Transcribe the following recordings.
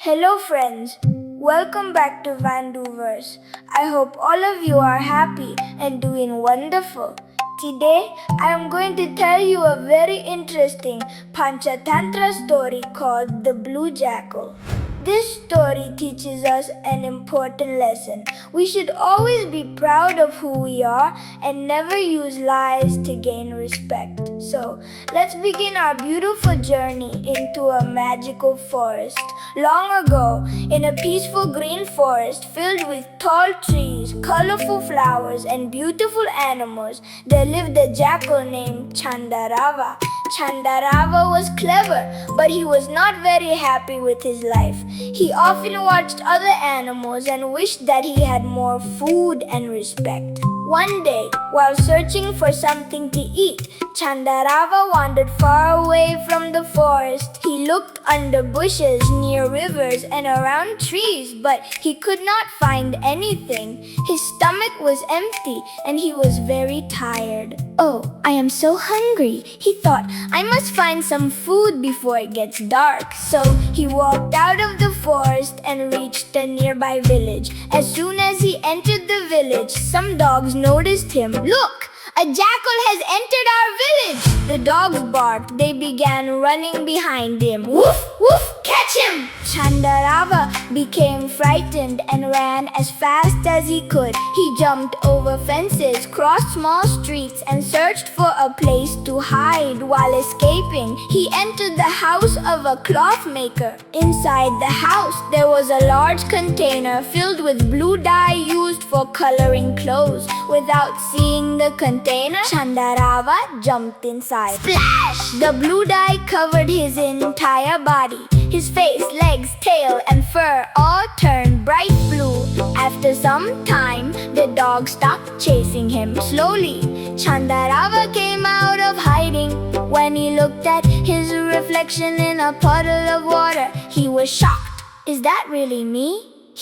Hello friends, welcome back to Vanduverse. I hope all of you are happy and doing wonderful. Today, I am going to tell you a very interesting Panchatantra story called The Blue Jackal. This story teaches us an important lesson. We should always be proud of who we are and never use lies to gain respect. So, let's begin our beautiful journey into a magical forest. Long ago, in a peaceful green forest filled with tall trees, colorful flowers, and beautiful animals, there lived a jackal named Chandarava. Chandarava was clever, but he was not very happy with his life. He often watched other animals and wished that he had more food and respect. One day, while searching for something to eat, Chandarava wandered far away from the forest. He looked under bushes, near rivers, and around trees, but he could not find anything. His stomach was empty, and he was very tired. "Oh, I am so hungry," he thought. "I must find some food before it gets dark." So he walked out of the forest and reached a nearby village. As soon as he entered the village, some dogs noticed him. "Look! A jackal has entered our village!" The dogs barked. They began running behind him. "Woof! Woof! Catch him!" Chandarava became frightened and ran as fast as he could. He jumped over fences, crossed small streets, and searched for a place to hide. While escaping, he entered the house of a cloth maker. Inside the house, there was a large container filled with blue dye used for coloring clothes. Without seeing the container, Chandarava jumped inside. Splash! The blue dye covered his entire body. His face, legs, tail, and fur all turned bright blue. After some time, the dog stopped chasing him. Slowly, Chandarava came out of hiding. When he looked at his reflection in a puddle of water, he was shocked. "Is that really me?"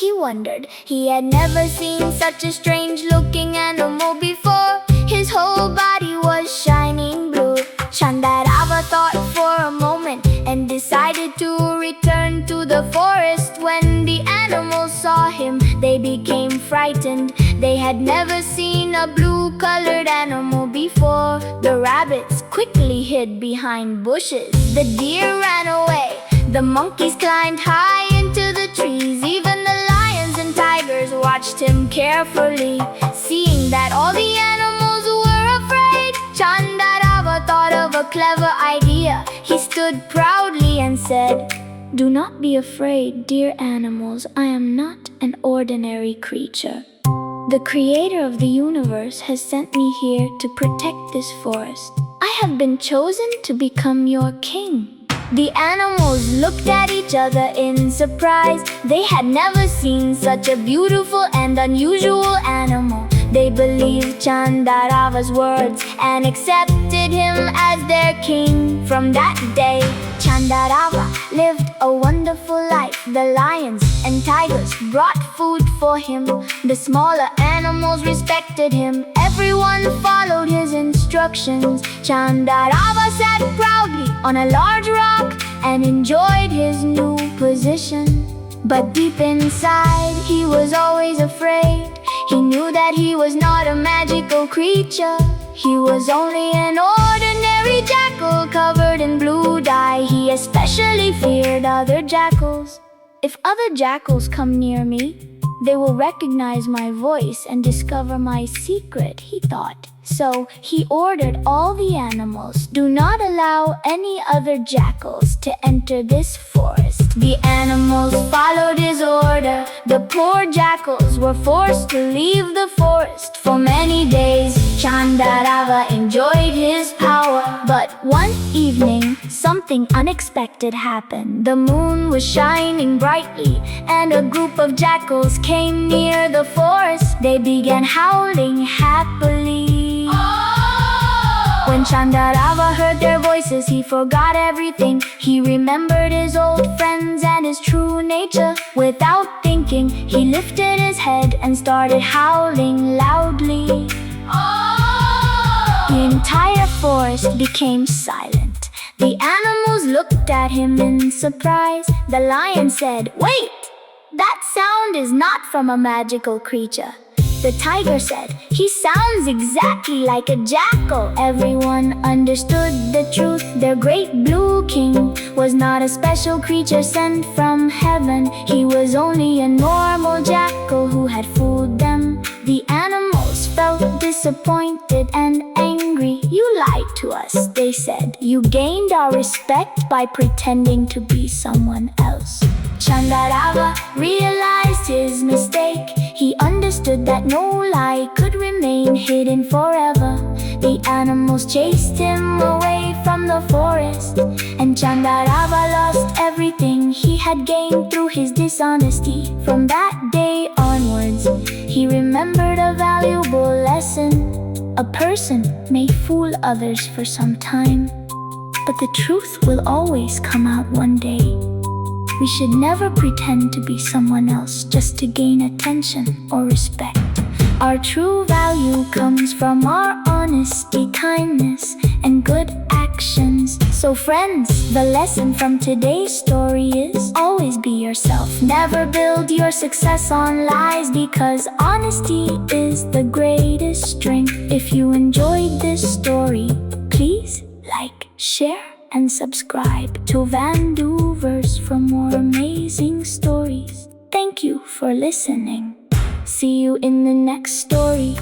he wondered. He had never seen such a strange-looking animal before. His whole body was shining blue. Chandarava thought for a moment and decided to return to the forest. When the animals saw him, they became frightened. They had never seen a blue-colored animal before. The rabbits quickly hid behind bushes. The deer ran away. The monkeys climbed high into the trees. Even the lions and tigers watched him carefully. Seeing that all the animals were afraid, Chandarava thought of a clever idea. He stood proudly and said, "Do not be afraid, dear animals. I am not an ordinary creature. The creator of the universe has sent me here to protect this forest. I have been chosen to become your king." The animals looked at each other in surprise. They had never seen such a beautiful and unusual animal. They believed Chandarava's words and accepted him as their king. From that day, Chandarava lived a wonderful life. The lions and tigers brought food for him. The smaller animals respected him. Everyone followed his instructions. Chandarava sat proudly on a large rock and enjoyed his new position. But deep inside, he was always afraid. He knew that he was not a magical creature. He was only an ordinary jackal covered in blue dye. He especially feared other jackals. "If other jackals come near me, they will recognize my voice and discover my secret," he thought. So he ordered all the animals, "Do not allow any other jackals to enter this forest." The animals followed his order. The poor jackals were forced to leave the forest. For many days, Chandarava enjoyed his power. But one evening, something unexpected happened. The moon was shining brightly, and a group of jackals came near the forest. They began howling happily. When Chandarava heard their voices, he forgot everything. He remembered his old friends and his true nature. Without thinking, he lifted his head and started howling loudly. The entire forest became silent. The animals looked at him in surprise. The lion said, "Wait! That sound is not from a magical creature." The tiger said, "He sounds exactly like a jackal." Everyone understood the truth. Their great blue king was not a special creature sent from heaven. He was only a normal jackal who had fooled them. The animals felt disappointed and angry. "You lied to us," they said. "You gained our respect by pretending to be someone else." Chandarava realized his mistake. He understood that no lie could remain hidden forever. The animals chased him away from the forest, and Chandarava lost everything he had gained through his dishonesty. From that day onwards, he remembered a valuable lesson. A person may fool others for some time, but the truth will always come out one day. We should never pretend to be someone else just to gain attention or respect. Our true value comes from our honesty, kindness, and good actions. So friends, the lesson from today's story is always be yourself. Never build your success on lies, because honesty is the greatest strength. If you enjoyed this story, please like, share, and subscribe to Vanduvers for more amazing stories. Thank you for listening. See you in the next story.